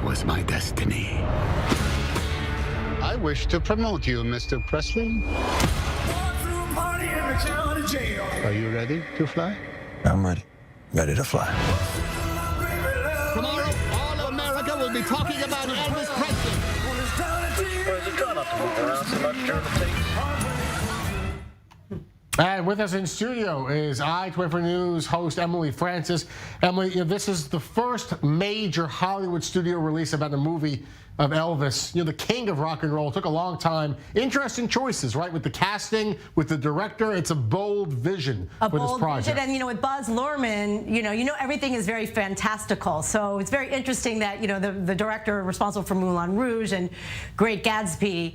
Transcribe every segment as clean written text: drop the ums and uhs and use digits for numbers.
was my destiny. I wish to promote you, Mr. Presley. Are you ready to fly? I'm ready. Ready to fly. Tomorrow, all of America will be talking about Elvis Presley. Or is it trying not to move around so much during the tape? And with us in studio is I-24 News host Emily Francis. Emily, this is the first major Hollywood studio release about a movie of Elvis, the king of rock and roll. It took a long time. Interesting choices, right? With the casting, with the director, it's a bold vision for this project. And with Baz Luhrmann, you know everything is very fantastical. So it's very interesting that the director responsible for Moulin Rouge and Great Gatsby,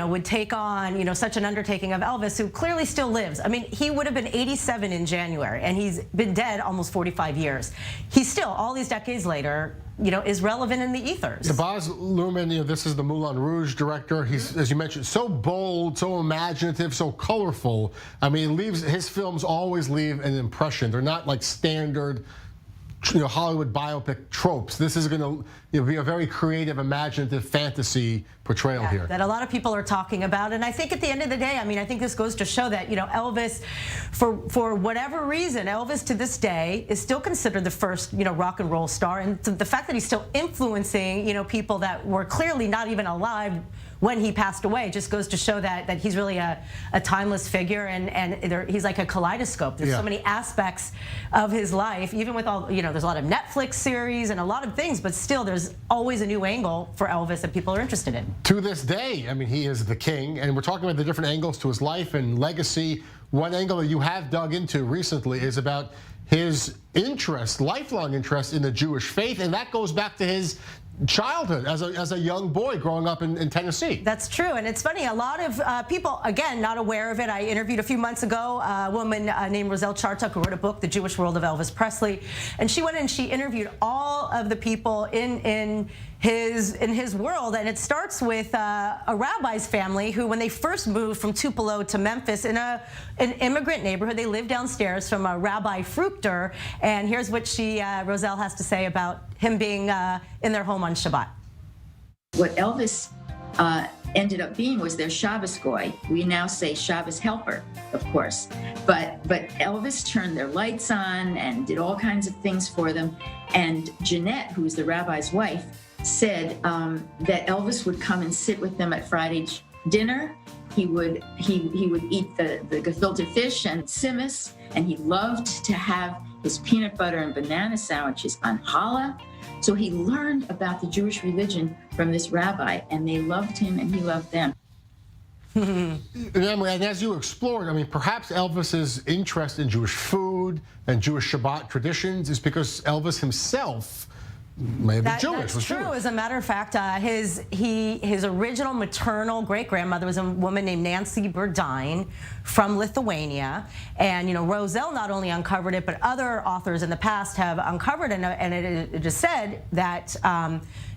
would take on such an undertaking of Elvis, who clearly still lives. I mean, he would have been 87 in January, and he's been dead almost 45 years. He's still, all these decades later, is relevant in the ethers. The Baz Luhrmann, this is the Moulin Rouge director. He's, as you mentioned, so bold, so imaginative, so colorful. I mean, his films always leave an impression. They're not like standard, Hollywood biopic tropes. This is going to be a very creative, imaginative fantasy portrayal here. That a lot of people are talking about, and I think at the end of the day, I think this goes to show that Elvis, for whatever reason, Elvis to this day is still considered the first rock and roll star, and the fact that he's still influencing people that were clearly not even alive when he passed away just goes to show that he's really a timeless figure, and he's like a kaleidoscope. There's so many aspects of his life, even with all, there's a lot of Netflix series and a lot of things, but still there's always a new angle for Elvis that people are interested in. To this day, he is the king, and we're talking about the different angles to his life and legacy. One angle that you have dug into recently is about his interest, lifelong interest in the Jewish faith, and that goes back to his childhood as a young boy growing up in Tennessee. That's true, and it's funny, a lot of people, again, not aware of it. I interviewed a few months ago a woman named Roselle Chartock, who wrote a book, The Jewish World of Elvis Presley, and she went and she interviewed all of the people in his world, and it starts with a rabbi's family who, when they first moved from Tupelo to Memphis in an immigrant neighborhood, they lived downstairs from a Rabbi Fruchter, and here's what Roselle has to say about him being in their home on Shabbat. What Elvis ended up being was their Shabbos goy. We now say Shabbos helper, of course, but Elvis turned their lights on and did all kinds of things for them, and Jeanette, who was the rabbi's wife, said that Elvis would come and sit with them at Friday dinner. He would eat the gefilte fish and simmus, and he loved to have his peanut butter and banana sandwiches on challah. So he learned about the Jewish religion from this rabbi, and they loved him and he loved them. And as you explored, perhaps Elvis's interest in Jewish food and Jewish Shabbat traditions is because Elvis himself may have been Jewish. That's true. Jewish. As a matter of fact, his original maternal great-grandmother was a woman named Nancy Burdine from Lithuania, and Roselle not only uncovered it, but other authors in the past have uncovered it, and it is said that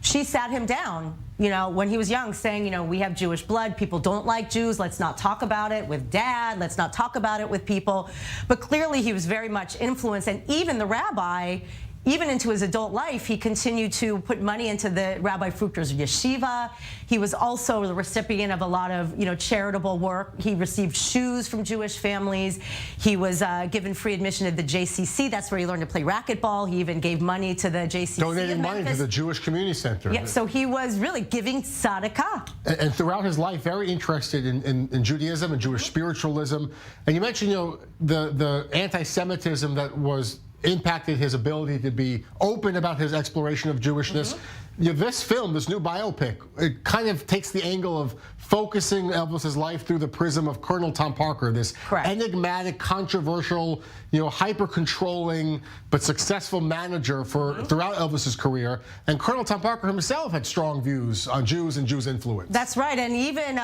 she sat him down when he was young, saying, we have Jewish blood, people don't like Jews, let's not talk about it with Dad, let's not talk about it with people. But clearly he was very much influenced, and even the rabbi, even into his adult life, he continued to put money into the Rabbi Fruchter's yeshiva. He was also the recipient of a lot of charitable work. He received shoes from Jewish families. He was given free admission to the JCC. That's where he learned to play racquetball. He even gave money to the JCC. Donating money to the Jewish Community Center. Yeah, so he was really giving tzedakah. And throughout his life, very interested in Judaism and Jewish spiritualism. And you mentioned, the anti-Semitism that was impacted his ability to be open about his exploration of Jewishness. This film, this new biopic, it kind of takes the angle of focusing Elvis's life through the prism of Colonel Tom Parker, this enigmatic, controversial, hyper-controlling but successful manager throughout Elvis's career. And Colonel Tom Parker himself had strong views on Jews and Jews' influence. That's right, and even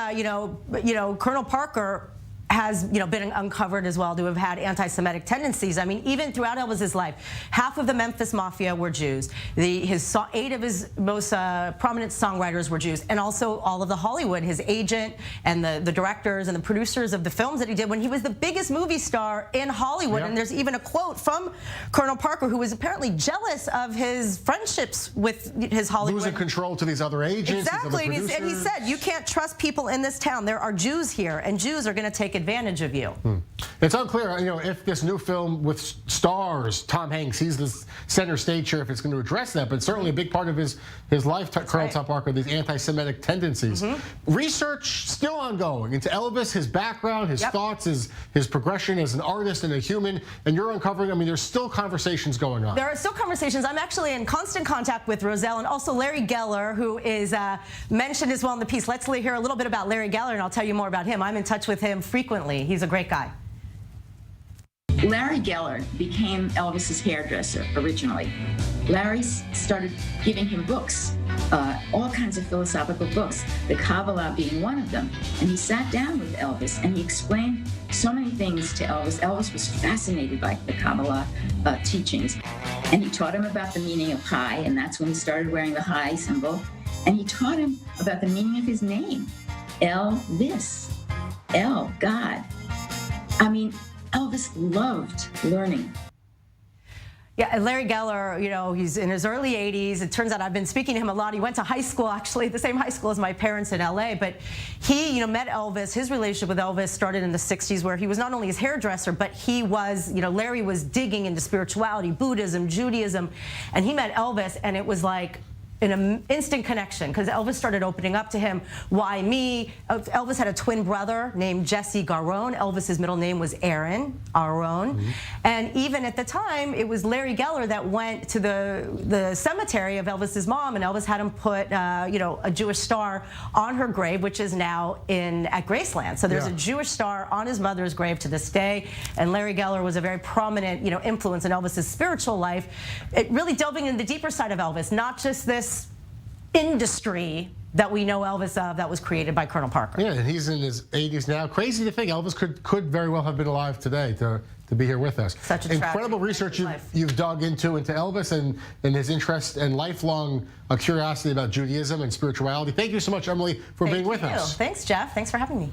Colonel Parker has been uncovered as well to have had anti-Semitic tendencies. I mean, even throughout Elvis's life, half of the Memphis Mafia were Jews. 8 of his most prominent songwriters were Jews, and also all of the Hollywood, his agent and the directors and the producers of the films that he did when he was the biggest movie star in Hollywood. Yep. And there's even a quote from Colonel Parker, who was apparently jealous of his friendships with his Hollywood. Losing control to these other agents. Exactly, these other and he said, you can't trust people in this town. There are Jews here, and Jews are going to take advantage of you. It's unclear, if this new film with stars, Tom Hanks, he's the center stage here, if it's going to address that, but certainly a big part of his life, Colonel Tom Parker, these anti-Semitic tendencies. Research still ongoing into Elvis, his background, his thoughts, his progression as an artist and a human, and you're uncovering, there's still conversations going on. There are still conversations. I'm actually in constant contact with Roselle and also Larry Geller, who is mentioned as well in the piece. Let's hear a little bit about Larry Geller, and I'll tell you more about him. I'm in touch with him frequently. He's a great guy. Larry Geller became Elvis's hairdresser originally. Larry started giving him books, all kinds of philosophical books, the Kabbalah being one of them. And he sat down with Elvis and he explained so many things to Elvis. Elvis was fascinated by the Kabbalah teachings. And he taught him about the meaning of Chai, and that's when he started wearing the Chai symbol. And he taught him about the meaning of his name, Elvis, El, God. Elvis loved learning. Yeah, and Larry Geller, he's in his early 80s. It turns out I've been speaking to him a lot. He went to high school, actually, the same high school as my parents in LA. But he, met Elvis. His relationship with Elvis started in the 60s, where he was not only his hairdresser, but he was, Larry was digging into spirituality, Buddhism, Judaism. And he met Elvis, and it was like an instant connection, because Elvis started opening up to him. Why me? Elvis had a twin brother named Jesse Garone. Elvis's middle name was Aaron. And even at the time, it was Larry Geller that went to the cemetery of Elvis's mom, and Elvis had him put a Jewish star on her grave, which is now at Graceland. So there's a Jewish star on his mother's grave to this day. And Larry Geller was a very prominent influence in Elvis's spiritual life. It really delving into the deeper side of Elvis, not just this industry that we know Elvis of that was created by Colonel Parker. Yeah, and he's in his 80s now. Crazy to think Elvis could very well have been alive today to be here with us. Such a incredible research you've dug into Elvis and his interest and lifelong curiosity about Judaism and spirituality. Thank you so much, Emily, for being with us. Thanks, Jeff. Thanks for having me.